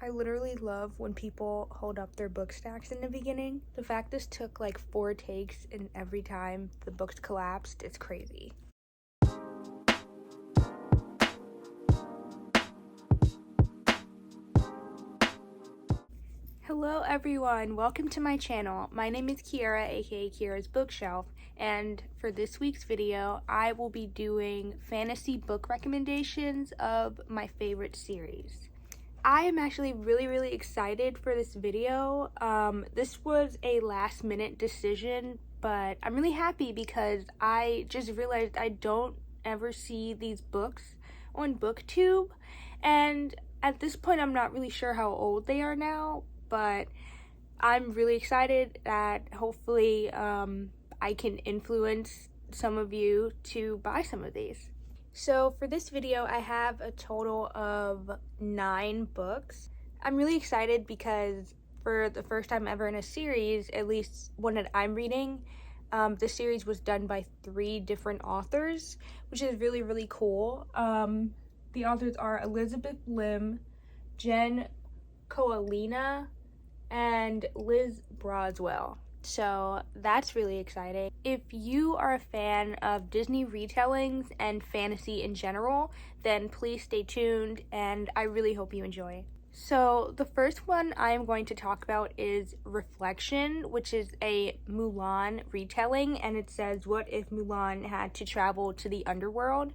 I literally love when people hold up their book stacks in the beginning. The fact this took like 4 takes and every time the books collapsed, it's crazy. Hello everyone, welcome to my channel. My name is Kiara, aka Kiara's Bookshelf, and for this week's video, I will be doing fantasy book recommendations of my favorite series. I am actually really excited for this video. This was a last minute decision, but I'm really happy because I just realized I don't ever see these books on Booktube, and at this point I'm not really sure how old they are now, but I'm really excited that hopefully I can influence some of you to buy some of these. So for this video, I have a total of 9 books. I'm really excited because for the first time ever in a series, at least one that I'm reading, the series was done by 3 different authors, which is really cool. The authors are Elizabeth Lim, Jen Coalina, and Liz Broswell. So that's really exciting. If you are a fan of Disney retellings and fantasy in general, then please stay tuned and I really hope you enjoy. So the first one I am going to talk about is Reflection, which is a Mulan retelling, and it says, what if Mulan had to travel to the underworld?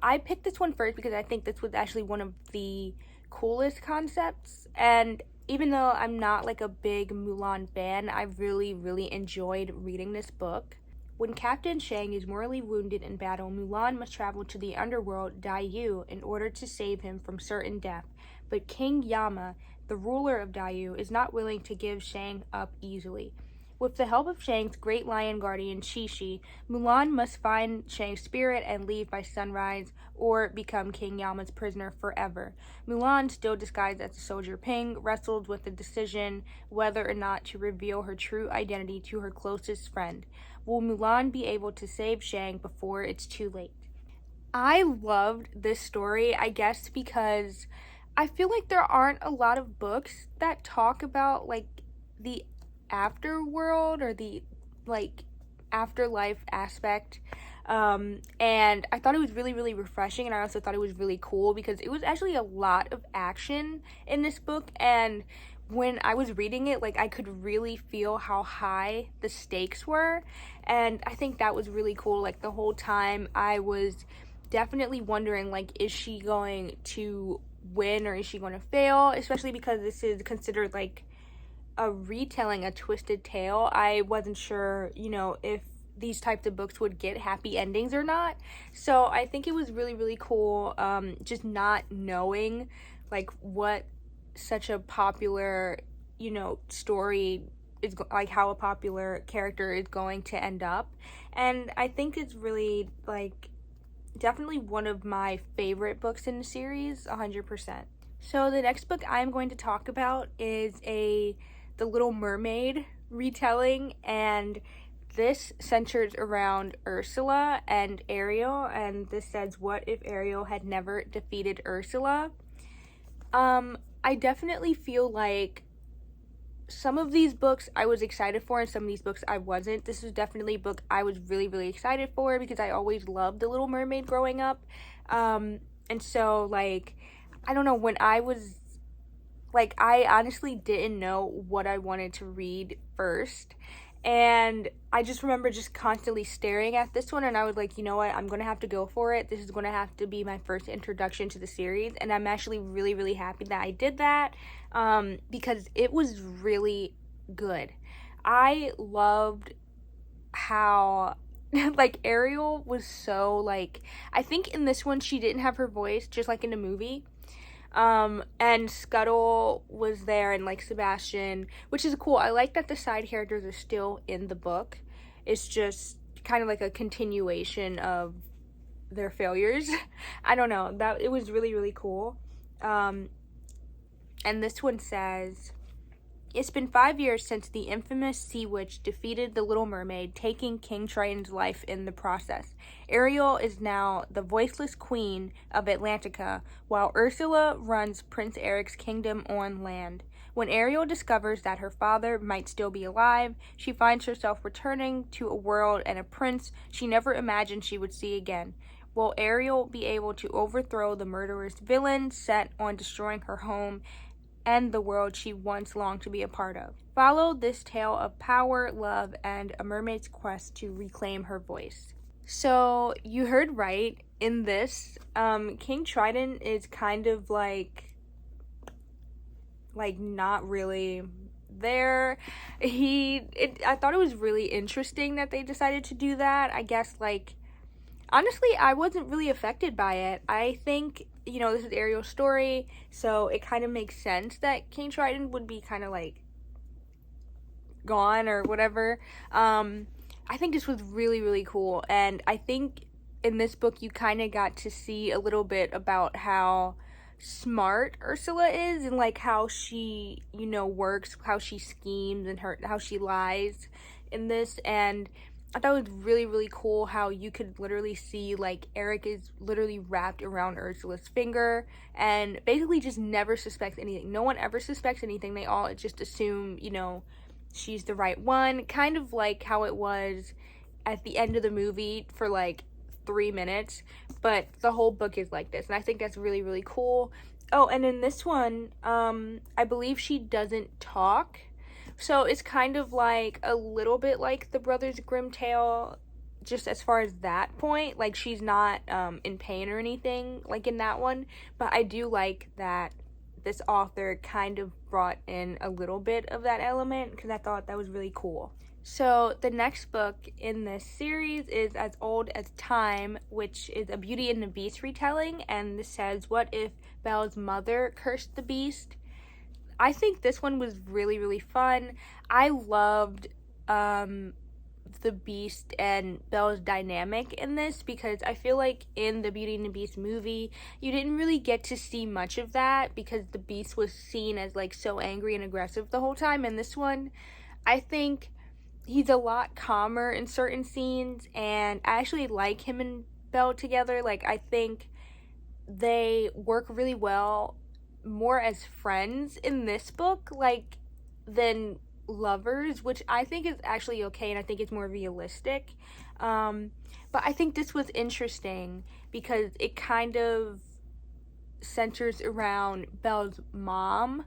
I picked this one first because I think this was actually one of the coolest concepts, and even though I'm not like a big Mulan fan, I really enjoyed reading this book. When Captain Shang is mortally wounded in battle, Mulan must travel to the underworld Daiyu in order to save him from certain death. But King Yama, the ruler of Daiyu, is not willing to give Shang up easily. With the help of Shang's great lion guardian Shishi, Mulan must find Shang's spirit and leave by sunrise or become King Yama's prisoner forever. Mulan, still disguised as a soldier Ping, wrestled with the decision whether or not to reveal her true identity to her closest friend. Will Mulan be able to save Shang before it's too late? I loved this story, I guess, because I feel like there aren't a lot of books that talk about like the afterworld or the like afterlife aspect, and I thought it was really refreshing, and I also thought it was really cool because it was actually a lot of action in this book, and when I was reading it, like, I could really feel how high the stakes were, and I think that was really cool. Like, the whole time I was definitely wondering, like, is she going to win or is she going to fail, especially because this is considered like a retelling, a twisted tale. I wasn't sure, if these types of books would get happy endings or not. So I think it was really cool, just not knowing like what such a popular, story is like, how a popular character is going to end up. And I think it's really like definitely one of my favorite books in the series, 100%. So the next book I'm going to talk about is The Little Mermaid retelling, and this centers around Ursula and Ariel, and this says, what if Ariel had never defeated Ursula? I definitely feel like some of these books I was excited for and some of these books I wasn't. This was definitely a book I was really excited for because I always loved The Little Mermaid growing up. And so, like, I don't know, when I was like, I honestly didn't know what I wanted to read first, and I just remember just constantly staring at this one, and I was like, you know what, I'm gonna have to go for it. This is gonna have to be my first introduction to the series, and I'm actually really happy that I did that, because it was really good. I loved how like Ariel was so, like, I think in this one she didn't have her voice just like in the movie. And Scuttle was there, and like Sebastian, which is cool. I like that the side characters are still in the book. It's just kind of like a continuation of their failures. I don't know, that it was really cool. And this one says, It's been 5 years since the infamous sea witch defeated the Little Mermaid, taking King Triton's life in the process. Ariel is now the voiceless queen of Atlantica, while Ursula runs Prince Eric's kingdom on land. When Ariel discovers that her father might still be alive, she finds herself returning to a world and a prince she never imagined she would see again. Will Ariel be able to overthrow the murderous villain set on destroying her home and the world she once longed to be a part of? Follow this tale of power, love, and a mermaid's quest to reclaim her voice. So, you heard right. In this, King Triton is kind of like not really there. I thought it was really interesting that they decided to do that. I guess, honestly, I wasn't really affected by it. I think, this is Ariel's story, so it kind of makes sense that King Triton would be kind of gone or whatever. I think this was really, really cool, and I think in this book you kind of got to see a little bit about how smart Ursula is and how she works, how she schemes, and how she lies in this. And I thought it was really, really cool how you could literally see Eric is literally wrapped around Ursula's finger and basically just never suspects anything. No one ever suspects anything. They all just assume she's the right one, kind of like how it was at the end of the movie for 3 minutes, but the whole book is like this, and I think that's really, really cool. Oh, and in this one, I believe she doesn't talk, so it's kind of a little bit like the Brothers Grimm tale, just as far as that point. She's not in pain or anything in that one, but I do like that this author kind of brought in a little bit of that element, because I thought that was really cool. So the next book in this series is As Old as Time, which is a Beauty and the Beast retelling, and this says, what if Belle's mother cursed the beast? I think this one was really, really fun. I loved the Beast and Belle's dynamic in this, because I feel like in the Beauty and the Beast movie you didn't really get to see much of that, because the Beast was seen as so angry and aggressive the whole time. In this one, I think he's a lot calmer in certain scenes, and I actually like him and Belle together. I think they work really well more as friends in this book than lovers, which I think is actually okay, and I think it's more realistic. But I think this was interesting because it kind of centers around Belle's mom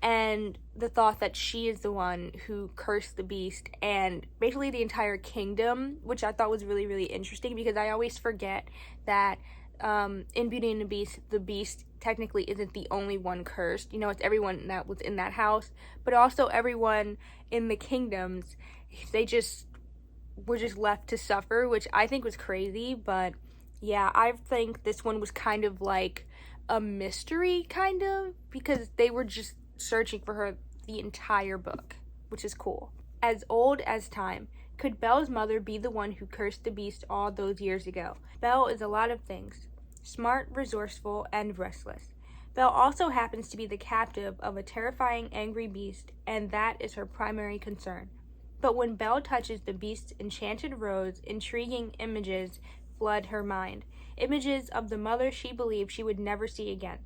and the thought that she is the one who cursed the beast and basically the entire kingdom, which I thought was really, really interesting, because I always forget that in Beauty and the Beast technically isn't the only one cursed. It's everyone that was in that house, but also everyone in the kingdoms. They were just left to suffer, which I think was crazy. But yeah, I think this one was kind of like a mystery, kind of, because they were just searching for her the entire book, which is cool. As Old as Time. Could Belle's mother be the one who cursed the beast all those years ago? Belle is a lot of things. Smart, resourceful, and restless. Belle also happens to be the captive of a terrifying, angry beast, and that is her primary concern. But when Belle touches the beast's enchanted rose, intriguing images flood her mind. Images of the mother she believed she would never see again.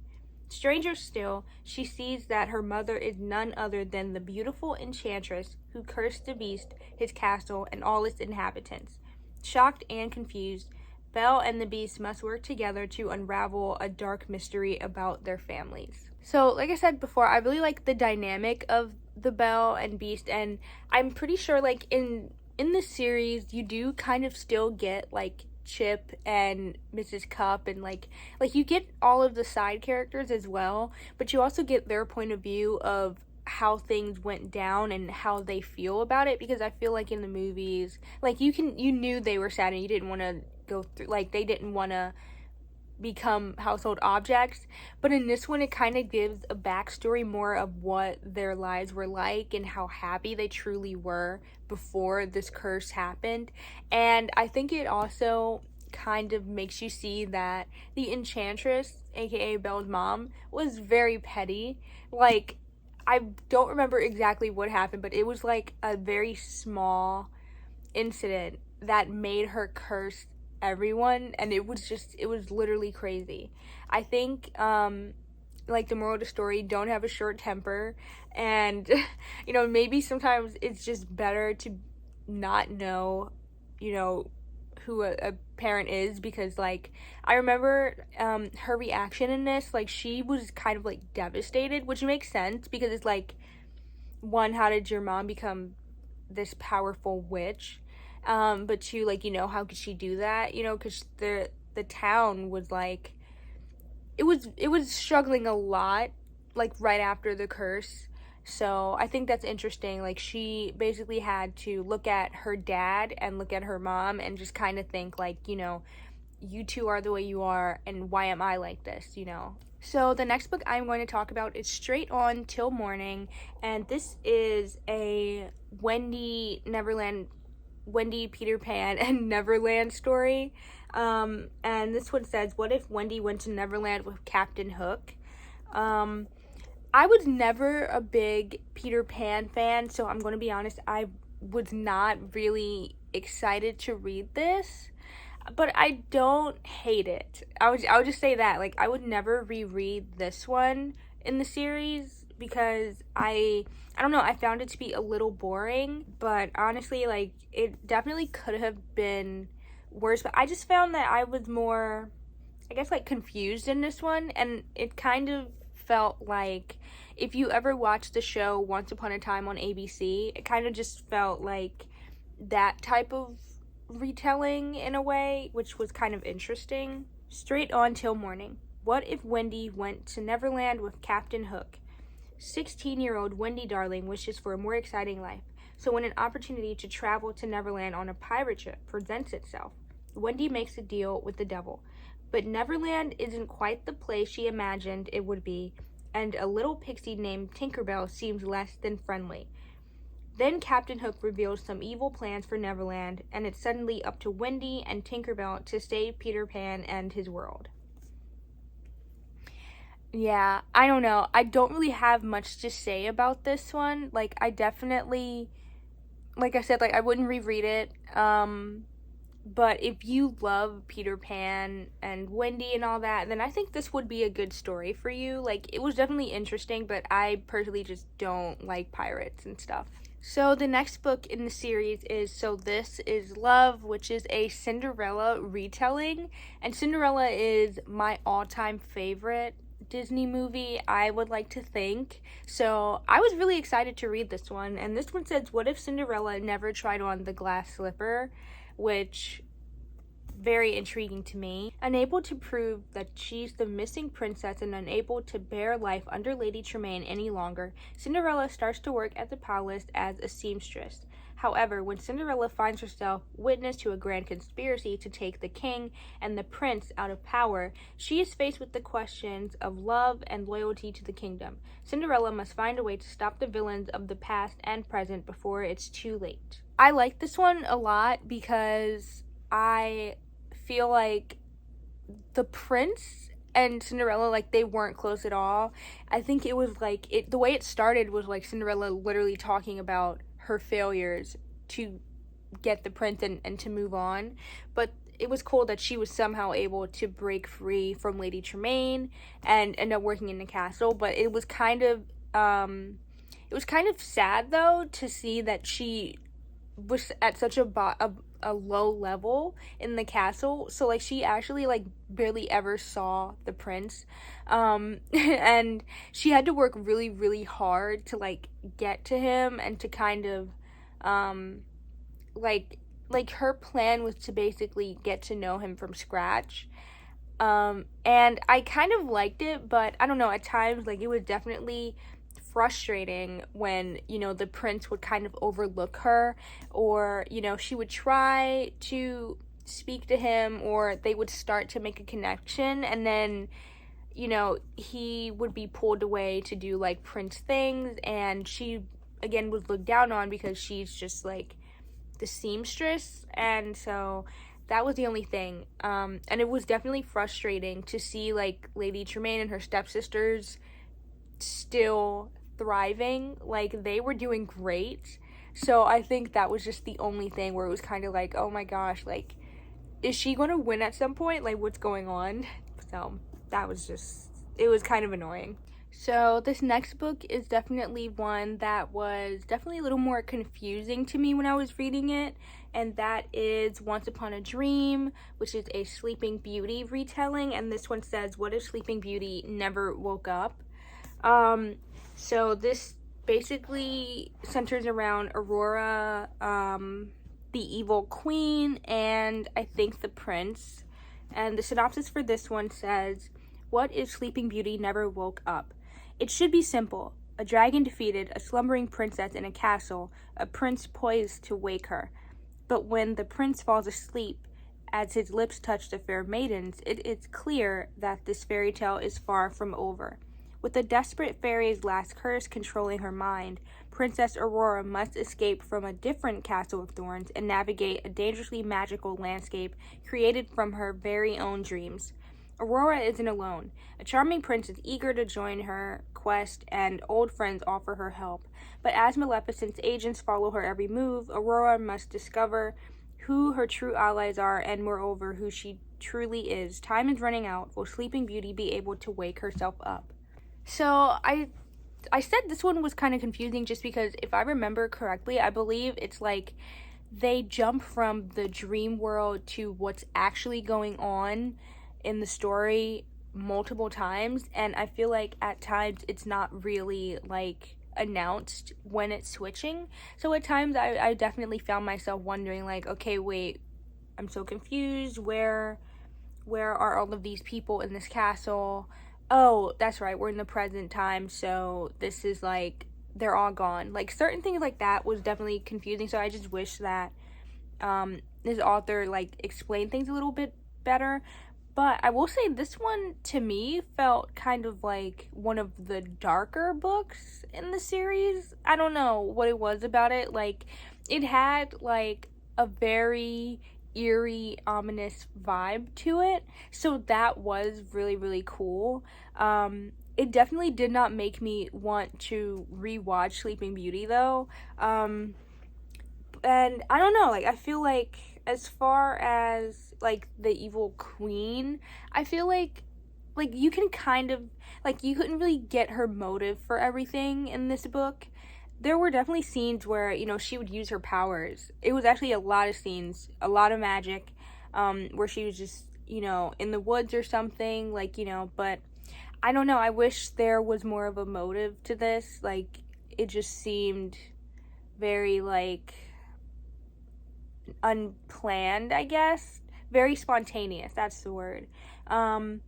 Stranger still, she sees that her mother is none other than the beautiful enchantress who cursed the beast, his castle, and all its inhabitants. Shocked and confused, Belle and the beast must work together to unravel a dark mystery about their families. So, like I said before, I really like the dynamic of the Belle and Beast, and I'm pretty sure, in this series, you do kind of still get, Chip and Mrs. Cup, and you get all of the side characters as well, but you also get their point of view of how things went down and how they feel about it, because I feel like in the movies, you knew they were sad and you didn't want to go through, they didn't want to become household objects, but in this one it kind of gives a backstory more of what their lives were like and how happy they truly were before this curse happened. And I think it also kind of makes you see that the enchantress, aka Belle's mom, was very petty. I don't remember exactly what happened, but it was like a very small incident that made her curse everyone, and it was literally crazy. I think like the moral of the story, don't have a short temper, and maybe sometimes it's just better to not know who a parent is, because like I remember her reaction in this, like she was kind of like devastated, which makes sense because it's like, one, how did your mom become this powerful witch, but two, like how could she do that, because the town was like, it was struggling a lot, like right after the curse. So I think that's interesting. Like she basically had to look at her dad and look at her mom and just kind of think like, you two are the way you are, and why am I like this, So the next book I'm going to talk about is Straight On Till Morning, and this is a Wendy, Peter Pan, and Neverland story. And this one says, what if Wendy went to Neverland with Captain Hook? I was never a big Peter Pan fan, so I'm going to be honest, I was not really excited to read this, but I don't hate it. I would just say that, like, I would never reread this one in the series because I don't know, I found it to be a little boring, but honestly, like, it definitely could have been worse, but I just found that I was more, I guess, like, confused in this one, and it kind of felt like, if you ever watched the show Once Upon a Time on ABC, it kind of just felt like that type of retelling in a way, which was kind of interesting. Straight On Till Morning. What if Wendy went to Neverland with Captain Hook? 16-year-old Wendy Darling wishes for a more exciting life. So when an opportunity to travel to Neverland on a pirate ship presents itself, Wendy makes a deal with the devil. But Neverland isn't quite the place she imagined it would be, and a little pixie named Tinkerbell seems less than friendly. Then Captain Hook reveals some evil plans for Neverland, and it's suddenly up to Wendy and Tinkerbell to save Peter Pan and his world. Yeah, I don't know. I don't really have much to say about this one. Like, I definitely, like I said, like, I wouldn't reread it. But if you love Peter Pan and Wendy and all that, then I think this would be a good story for you. Like, it was definitely interesting, but I personally just don't like pirates and stuff. So the next book in the series is So This Is Love, which is a Cinderella retelling. And Cinderella is my all-time favorite Disney movie, I would like to think. So I was really excited to read this one. And this one says, what if Cinderella never tried on the glass slipper? Which, very intriguing to me. Unable to prove that she's the missing princess and unable to bear life under Lady Tremaine any longer, Cinderella starts to work at the palace as a seamstress. However, when Cinderella finds herself witness to a grand conspiracy to take the king and the prince out of power, she is faced with the questions of love and loyalty to the kingdom. Cinderella must find a way to stop the villains of the past and present before it's too late. I like this one a lot because I feel like the prince and Cinderella, like, they weren't close at all. I think it was like, the way it started was like Cinderella literally talking about her failures to get the prince and to move on. But it was cool that she was somehow able to break free from Lady Tremaine and end up working in the castle. But it was kind of sad though to see that she was at such a low level in the castle, so like she actually like barely ever saw the prince, and she had to work really, really hard to like get to him and to kind of like her plan was to basically get to know him from scratch, and I kind of liked it, but I don't know, at times like it was definitely frustrating when, the prince would kind of overlook her, or, she would try to speak to him, or they would start to make a connection, and then, he would be pulled away to do, like, prince things, and she, again, was looked down on because she's just, like, the seamstress, and so that was the only thing, and it was definitely frustrating to see, like, Lady Tremaine and her stepsisters still thriving. Like, they were doing great. So I think that was just the only thing where it was kind of like, oh my gosh, like, is she going to win at some point? Like, what's going on? So that was just, it was kind of annoying. So this next book is definitely one that was definitely a little more confusing to me when I was reading it, and that is Once Upon a Dream, which is a Sleeping Beauty retelling, and this one says, what if Sleeping Beauty never woke up? So this basically centers around Aurora, the evil queen, and I think the prince. And the synopsis for this one says, what if Sleeping Beauty never woke up? It should be simple. A dragon defeated a slumbering princess in a castle, a prince poised to wake her. But when the prince falls asleep, as his lips touch the fair maidens, it is clear that this fairy tale is far from over. With the desperate fairy's last curse controlling her mind, Princess Aurora must escape from a different castle of thorns and navigate a dangerously magical landscape created from her very own dreams. Aurora isn't alone. A charming prince is eager to join her quest, and old friends offer her help. But as Maleficent's agents follow her every move, Aurora must discover who her true allies are and, moreover, who she truly is. Time is running out. Will Sleeping Beauty be able to wake herself up? So I said this one was kind of confusing just because if I remember correctly, I believe it's like they jump from the dream world to what's actually going on in the story multiple times, and I feel like at times it's not really like announced when it's switching. So at times I definitely found myself wondering, like, okay, wait, I'm so confused. Where are all of these people in this castle? Oh, that's right, we're in the present time, so this is like they're all gone. Like, certain things like that was definitely confusing. So I just wish that this author like explained things a little bit better. But I will say this one, to me, felt kind of like one of the darker books in the series. I don't know what it was about it. Like, it had, like, a very eerie, ominous vibe to it. So that was really, really cool. It definitely did not make me want to rewatch Sleeping Beauty, though. And I don't know, like, I feel like as far as, like, the evil queen, I feel like you can kind of, like, you couldn't really get her motive for everything in this book. There were definitely scenes where, you know, she would use her powers. It was actually a lot of scenes, a lot of magic, where she was just, you know, in the woods or something, like, you know, but I don't know, I wish there was more of a motive to this. Like, it just seemed very, like, unplanned, I guess. Very spontaneous, that's the word. And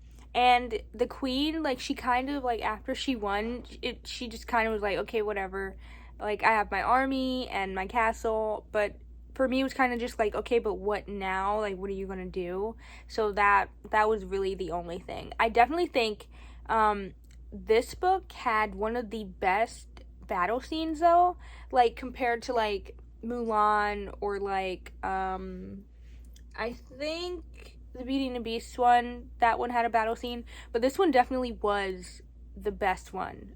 the queen, like, she kind of, like, after she won, she just kind of was like, okay, whatever. Like, I have my army and my castle, but for me, it was kind of just like, okay, but what now? Like, what are you gonna do? So that was really the only thing. I definitely think this book had one of the best battle scenes, though, like, compared to, like, Mulan or, like, I think the Beauty and the Beast one, that one had a battle scene, but this one definitely was the best one.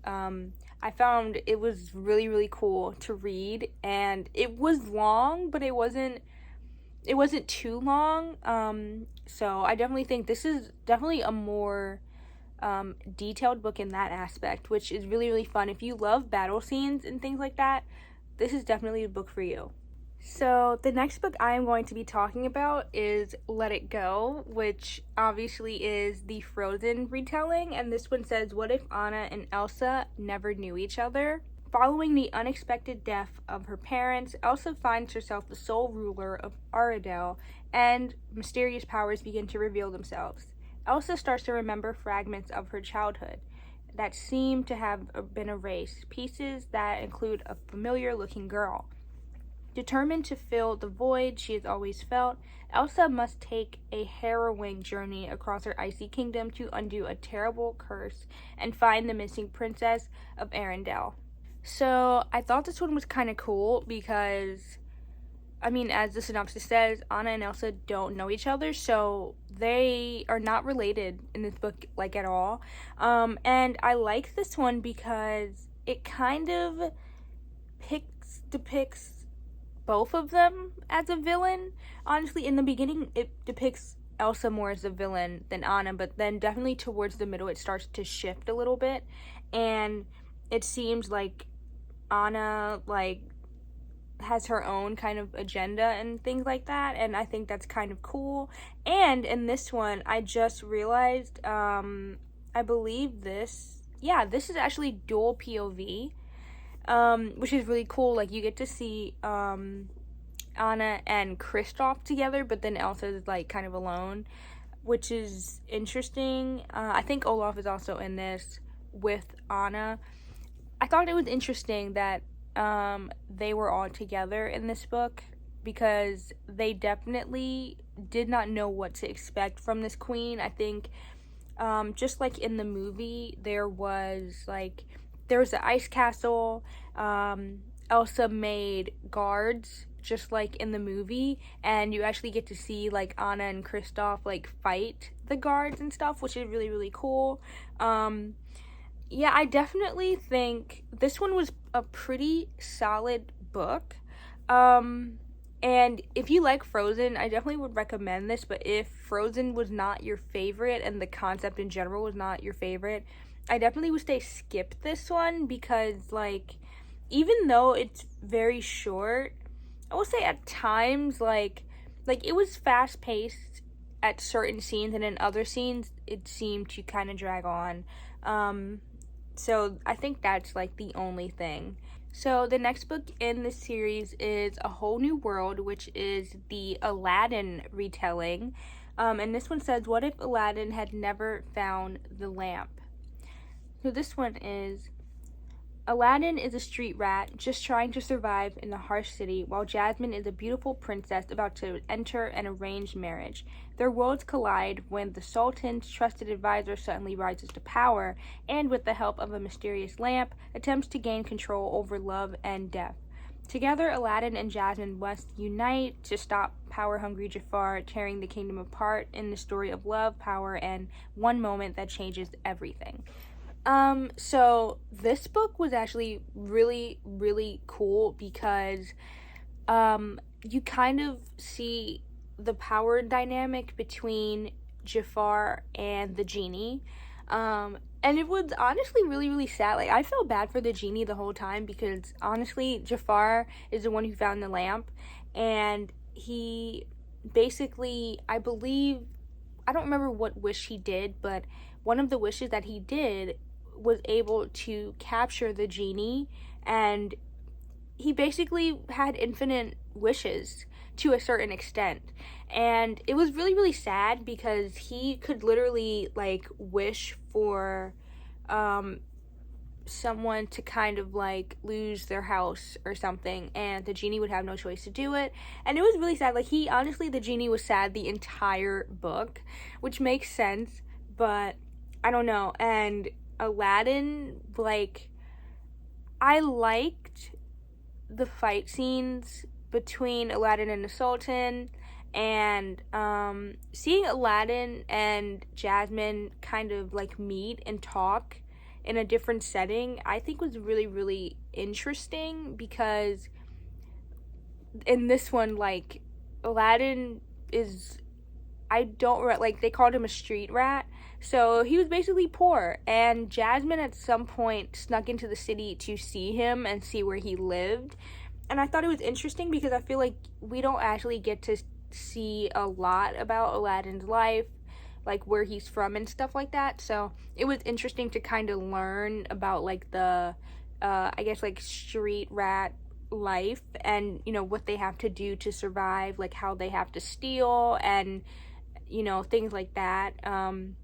I found it was really, really cool to read, and it was long, but it wasn't too long. So I definitely think this is definitely a more detailed book in that aspect, which is really, really fun. If you love battle scenes and things like that, this is definitely a book for you. So the next book I am going to be talking about is Let It Go, which obviously is the Frozen retelling, and this one says, what if Anna and Elsa never knew each other? Following the unexpected death of her parents, Elsa finds herself the sole ruler of Arendelle, and mysterious powers begin to reveal themselves. Elsa starts to remember fragments of her childhood that seem to have been erased, pieces that include a familiar-looking girl. Determined to fill the void she has always felt, Elsa must take a harrowing journey across her icy kingdom to undo a terrible curse and find the missing princess of Arendelle. So I thought this one was kind of cool because, I mean, as the synopsis says, Anna and Elsa don't know each other, so they are not related in this book, like, at all. And I like this one because it kind of depicts both of them as a villain. Honestly, in the beginning, it depicts Elsa more as a villain than Anna, but then definitely towards the middle, it starts to shift a little bit, and it seems like Anna, like, has her own kind of agenda and things like that, and I think that's kind of cool. And in this one, I just realized, I believe this is actually dual POV, which is really cool. Like, you get to see Anna and Kristoff together, but then Elsa is like kind of alone, which is interesting. I think Olaf is also in this with Anna. I thought it was interesting that they were all together in this book, because they definitely did not know what to expect from this queen. I think just like in the movie, there was the ice castle. Elsa made guards just like in the movie, and you actually get to see like Anna and Kristoff like fight the guards and stuff, which is really, really cool. Yeah, I definitely think this one was a pretty solid book. And if you like Frozen, I definitely would recommend this, but if Frozen was not your favorite and the concept in general was not your favorite, I definitely would say skip this one, because like, even though it's very short, I will say at times like it was fast paced at certain scenes, and in other scenes it seemed to kind of drag on. So I think that's like the only thing. So the next book in this series is A Whole New World, which is the Aladdin retelling. And this one says, what if Aladdin had never found the lamp? So this one is, Aladdin is a street rat just trying to survive in a harsh city, while Jasmine is a beautiful princess about to enter an arranged marriage. Their worlds collide when the Sultan's trusted advisor suddenly rises to power, and with the help of a mysterious lamp, attempts to gain control over love and death. Together, Aladdin and Jasmine must unite to stop power-hungry Jafar tearing the kingdom apart in the story of love, power, and one moment that changes everything. So this book was actually really, really cool, because you kind of see the power dynamic between Jafar and the genie. And it was honestly really, really sad. Like, I felt bad for the genie the whole time, because honestly, Jafar is the one who found the lamp, and he basically, I believe, I don't remember what wish he did, but one of the wishes that he did was able to capture the genie, and he basically had infinite wishes to a certain extent. And it was really, really sad, because he could literally like wish for someone to kind of like lose their house or something, and the genie would have no choice to do it. And it was really sad. Like, the genie was sad the entire book, which makes sense, but I don't know. And Aladdin, like, I liked the fight scenes between Aladdin and the Sultan, and seeing Aladdin and Jasmine kind of like meet and talk in a different setting, I think was really, really interesting, because in this one, like, Aladdin is, they called him a street rat, so he was basically poor, and Jasmine at some point snuck into the city to see him and see where he lived. And I thought it was interesting, because I feel like we don't actually get to see a lot about Aladdin's life, like where he's from and stuff like that. So it was interesting to kind of learn about like the I guess like street rat life, and what they have to do to survive, like how they have to steal, and things like that. And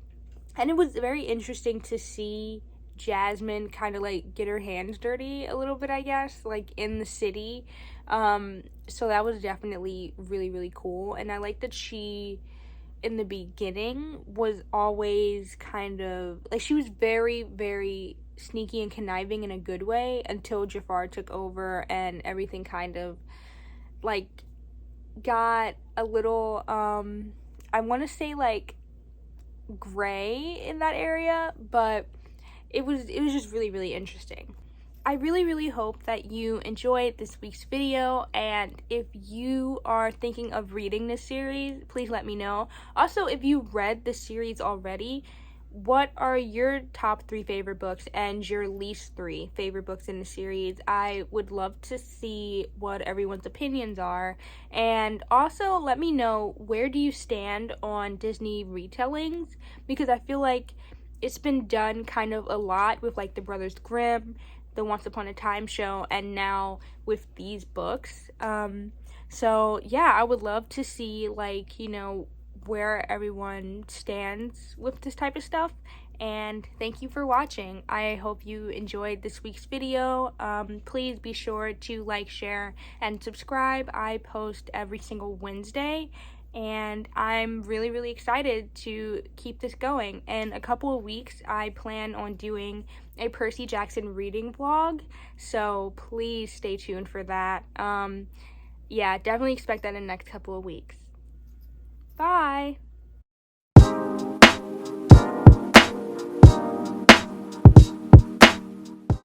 it was very interesting to see Jasmine kind of like get her hands dirty a little bit, I guess, like in the city. So that was definitely really, really cool. And I like that she, in the beginning, was always kind of like, she was very, very sneaky and conniving in a good way, until Jafar took over and everything kind of like got a little I want to say like gray in that area, but it was just really, really interesting. I really hope that you enjoyed this week's video, and if you are thinking of reading this series, please let me know. Also, if you read the series already, what are your top 3 favorite books and your least 3 favorite books in the series? I would love to see what everyone's opinions are. And also let me know, where do you stand on Disney retellings? Because I feel like it's been done kind of a lot with like the Brothers Grimm, the Once Upon a Time show, and now with these books. So yeah, I would love to see, like, you know, where everyone stands with this type of stuff. And thank you for watching. I hope you enjoyed this week's video. Please be sure to like, share, and subscribe. I post every single Wednesday, and I'm really excited to keep this going. In a couple of weeks, I plan on doing a Percy Jackson reading vlog, so please stay tuned for that. Yeah, definitely expect that in the next couple of weeks. Bye!